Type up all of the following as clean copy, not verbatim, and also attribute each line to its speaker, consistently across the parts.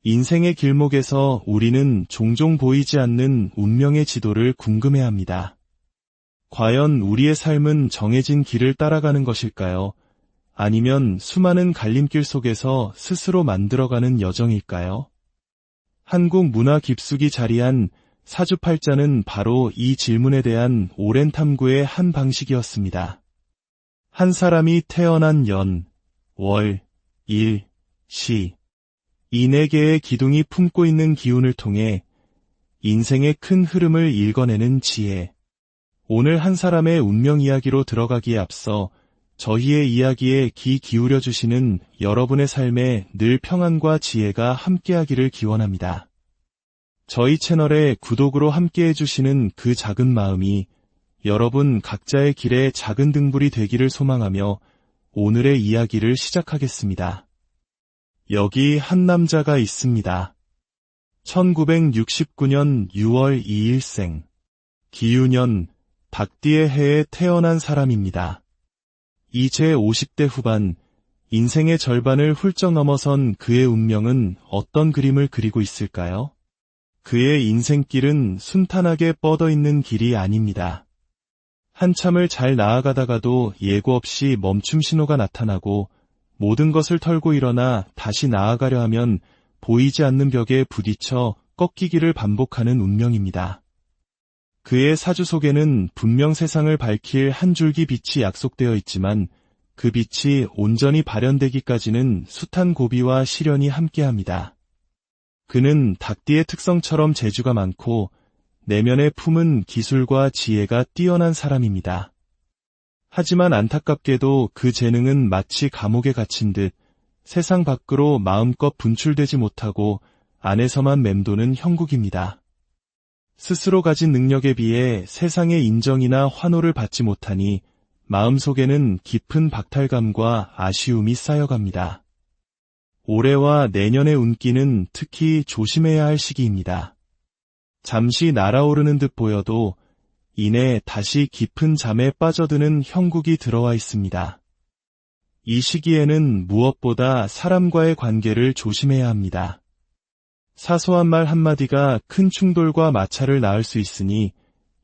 Speaker 1: 인생의 길목에서 우리는 종종 보이지 않는 운명의 지도를 궁금해합니다. 과연 우리의 삶은 정해진 길을 따라가는 것일까요? 아니면 수많은 갈림길 속에서 스스로 만들어가는 여정일까요? 한국 문화 깊숙이 자리한 사주팔자는 바로 이 질문에 대한 오랜 탐구의 한 방식이었습니다. 한 사람이 태어난 연, 월, 일, 시, 이 네 개의 기둥이 품고 있는 기운을 통해 인생의 큰 흐름을 읽어내는 지혜. 오늘 한 사람의 운명 이야기로 들어가기에 앞서 저희의 이야기에 귀 기울여 주시는 여러분의 삶에 늘 평안과 지혜가 함께하기를 기원합니다. 저희 채널에 구독으로 함께해 주시는 그 작은 마음이 여러분 각자의 길에 작은 등불이 되기를 소망하며 오늘의 이야기를 시작하겠습니다. 여기 한 남자가 있습니다. 1969년 6월 2일생, 기유년 박띠의 해에 태어난 사람입니다. 이제 50대 후반, 인생의 절반을 훌쩍 넘어선 그의 운명은 어떤 그림을 그리고 있을까요? 그의 인생길은 순탄하게 뻗어있는 길이 아닙니다. 한참을 잘 나아가다가도 예고 없이 멈춤 신호가 나타나고 모든 것을 털고 일어나 다시 나아가려 하면 보이지 않는 벽에 부딪혀 꺾이기를 반복하는 운명입니다. 그의 사주 속에는 분명 세상을 밝힐 한 줄기 빛이 약속되어 있지만 그 빛이 온전히 발현되기까지는 숱한 고비와 시련이 함께합니다. 그는 닭띠의 특성처럼 재주가 많고 내면에 품은 기술과 지혜가 뛰어난 사람입니다. 하지만 안타깝게도 그 재능은 마치 감옥에 갇힌 듯 세상 밖으로 마음껏 분출되지 못하고 안에서만 맴도는 형국입니다. 스스로 가진 능력에 비해 세상의 인정이나 환호를 받지 못하니 마음속에는 깊은 박탈감과 아쉬움이 쌓여갑니다. 올해와 내년의 운기는 특히 조심해야 할 시기입니다. 잠시 날아오르는 듯 보여도 이내 다시 깊은 잠에 빠져드는 형국이 들어와 있습니다. 이 시기에는 무엇보다 사람과의 관계를 조심해야 합니다. 사소한 말 한마디가 큰 충돌과 마찰을 낳을 수 있으니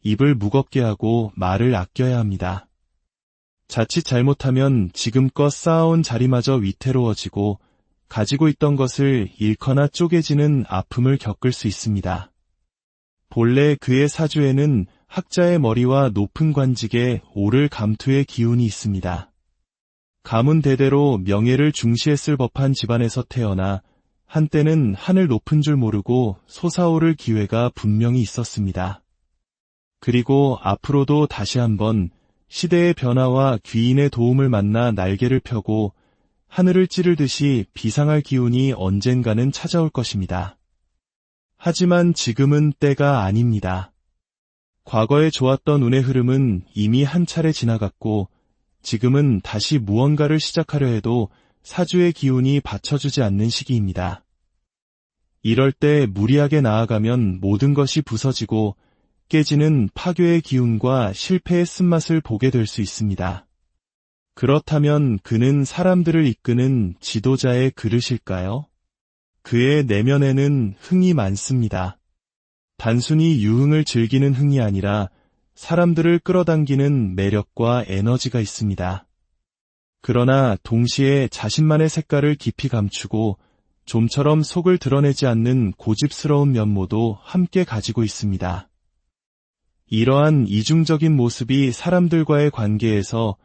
Speaker 1: 입을 무겁게 하고 말을 아껴야 합니다. 자칫 잘못하면 지금껏 쌓아온 자리마저 위태로워지고 가지고 있던 것을 잃거나 쪼개지는 아픔을 겪을 수 있습니다. 본래 그의 사주에는 학자의 머리와 높은 관직에 오를 감투의 기운이 있습니다. 가문 대대로 명예를 중시했을 법한 집안에서 태어나 한때는 하늘 높은 줄 모르고 솟아오를 기회가 분명히 있었습니다. 그리고 앞으로도 다시 한번 시대의 변화와 귀인의 도움을 만나 날개를 펴고 하늘을 찌르듯이 비상할 기운이 언젠가는 찾아올 것입니다. 하지만 지금은 때가 아닙니다. 과거에 좋았던 운의 흐름은 이미 한 차례 지나갔고 지금은 다시 무언가를 시작하려 해도 사주의 기운이 받쳐주지 않는 시기입니다. 이럴 때 무리하게 나아가면 모든 것이 부서지고 깨지는 파괴의 기운과 실패의 쓴맛을 보게 될 수 있습니다. 그렇다면 그는 사람들을 이끄는 지도자의 그릇일까요? 그의 내면에는 흥이 많습니다. 단순히 유흥을 즐기는 흥이 아니라 사람들을 끌어당기는 매력과 에너지가 있습니다. 그러나 동시에 자신만의 색깔을 깊이 감추고 좀처럼 속을 드러내지 않는 고집스러운 면모도 함께 가지고 있습니다. 이러한 이중적인 모습이 사람들과의 관계에서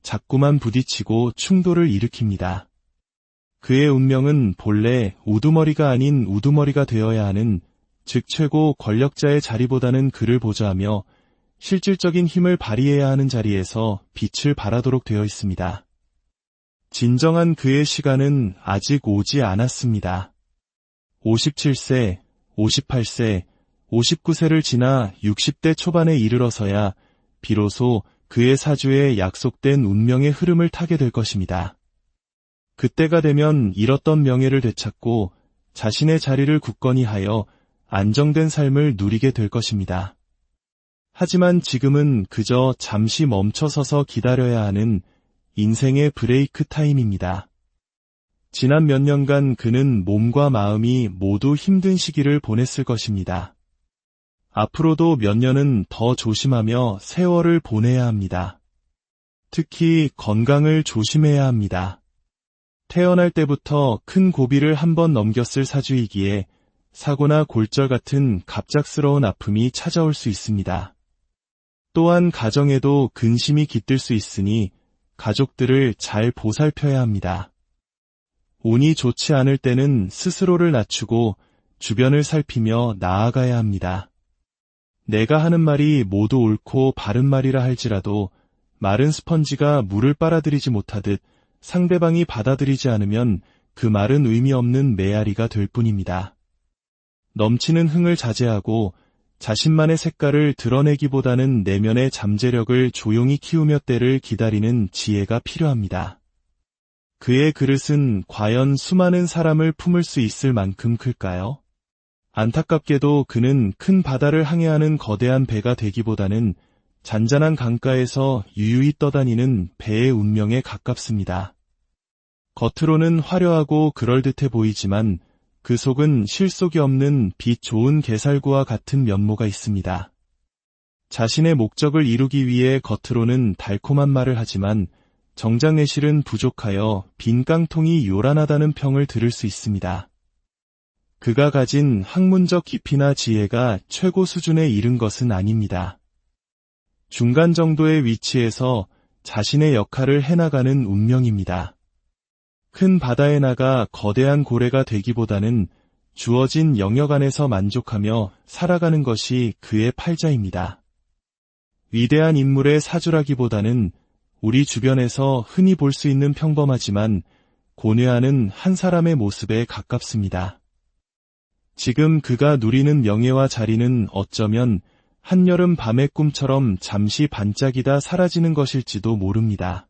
Speaker 1: 자꾸만 부딪히고 충돌을 일으킵니다. 그의 운명은 본래 우두머리가 아닌 우두머리가 되어야 하는, 즉 최고 권력자의 자리보다는 그를 보좌하며 실질적인 힘을 발휘해야 하는 자리에서 빛을 발하도록 되어 있습니다. 진정한 그의 시간은 아직 오지 않았습니다. 57세, 58세, 59세를 지나 60대 초반에 이르러서야 비로소 그의 사주에 약속된 운명의 흐름을 타게 될 것입니다. 그때가 되면 잃었던 명예를 되찾고 자신의 자리를 굳건히 하여 안정된 삶을 누리게 될 것입니다. 하지만 지금은 그저 잠시 멈춰서서 기다려야 하는 인생의 브레이크 타임입니다. 지난 몇 년간 그는 몸과 마음이 모두 힘든 시기를 보냈을 것입니다. 앞으로도 몇 년은 더 조심하며 세월을 보내야 합니다. 특히 건강을 조심해야 합니다. 태어날 때부터 큰 고비를 한번 넘겼을 사주이기에 사고나 골절 같은 갑작스러운 아픔이 찾아올 수 있습니다. 또한 가정에도 근심이 깃들 수 있으니 가족들을 잘 보살펴야 합니다. 운이 좋지 않을 때는 스스로를 낮추고 주변을 살피며 나아가야 합니다. 내가 하는 말이 모두 옳고 바른 말이라 할지라도 마른 스펀지가 물을 빨아들이지 못하듯 상대방이 받아들이지 않으면 그 말은 의미 없는 메아리가 될 뿐입니다. 넘치는 흥을 자제하고 자신만의 색깔을 드러내기보다는 내면의 잠재력을 조용히 키우며 때를 기다리는 지혜가 필요합니다. 그의 그릇은 과연 수많은 사람을 품을 수 있을 만큼 클까요? 안타깝게도 그는 큰 바다를 항해하는 거대한 배가 되기보다는 잔잔한 강가에서 유유히 떠다니는 배의 운명에 가깝습니다. 겉으로는 화려하고 그럴듯해 보이지만 그 속은 실속이 없는 빛 좋은 개살구와 같은 면모가 있습니다. 자신의 목적을 이루기 위해 겉으로는 달콤한 말을 하지만 정작 내실은 부족하여 빈 깡통이 요란하다는 평을 들을 수 있습니다. 그가 가진 학문적 깊이나 지혜가 최고 수준에 이른 것은 아닙니다. 중간 정도의 위치에서 자신의 역할을 해나가는 운명입니다. 큰 바다에 나가 거대한 고래가 되기보다는 주어진 영역 안에서 만족하며 살아가는 것이 그의 팔자입니다. 위대한 인물의 사주라기보다는 우리 주변에서 흔히 볼 수 있는 평범하지만 고뇌하는 한 사람의 모습에 가깝습니다. 지금 그가 누리는 명예와 자리는 어쩌면 한여름 밤의 꿈처럼 잠시 반짝이다 사라지는 것일지도 모릅니다.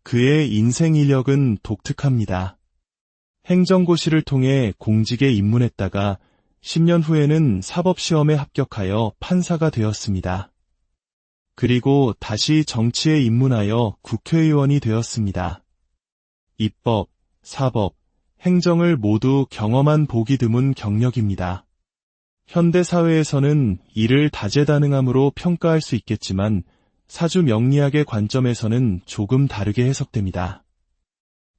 Speaker 1: 그의 인생 이력은 독특합니다. 행정고시를 통해 공직에 입문했다가 10년 후에는 사법시험에 합격하여 판사가 되었습니다. 그리고 다시 정치에 입문하여 국회의원이 되었습니다. 입법, 사법, 행정을 모두 경험한 보기 드문 경력입니다. 현대 사회에서는 이를 다재다능함으로 평가할 수 있겠지만 사주 명리학의 관점에서는 조금 다르게 해석됩니다.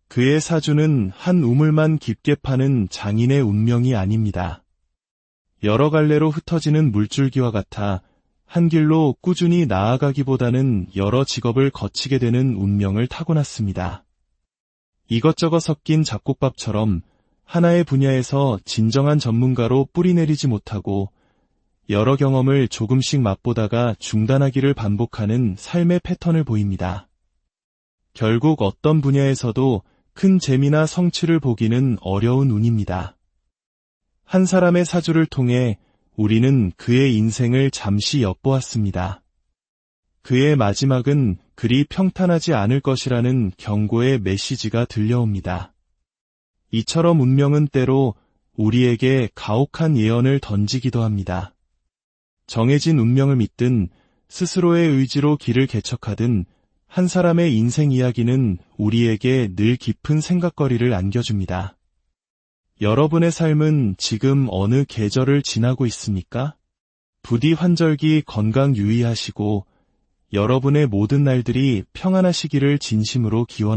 Speaker 1: 그의 사주는 한 우물만 깊게 파는 장인의 운명이 아닙니다. 여러 갈래로 흩어지는 물줄기와 같아 한 길로 꾸준히 나아가기보다는 여러 직업을 거치게 되는 운명을 타고났습니다. 이것저것 섞인 잡곡밥처럼 하나의 분야에서 진정한 전문가로 뿌리내리지 못하고 여러 경험을 조금씩 맛보다가 중단하기를 반복하는 삶의 패턴을 보입니다. 결국 어떤 분야에서도 큰 재미나 성취를 보기는 어려운 운입니다. 한 사람의 사주를 통해 우리는 그의 인생을 잠시 엿보았습니다. 그의 마지막은 그리 평탄하지 않을 것이라는 경고의 메시지가 들려옵니다. 이처럼 운명은 때로 우리에게 가혹한 예언을 던지기도 합니다. 정해진 운명을 믿든 스스로의 의지로 길을 개척하든 한 사람의 인생 이야기는 우리에게 늘 깊은 생각거리를 안겨줍니다. 여러분의 삶은 지금 어느 계절을 지나고 있습니까? 부디 환절기 건강 유의하시고 여러분의 모든 날들이 평안하시기를 진심으로 기원합니다.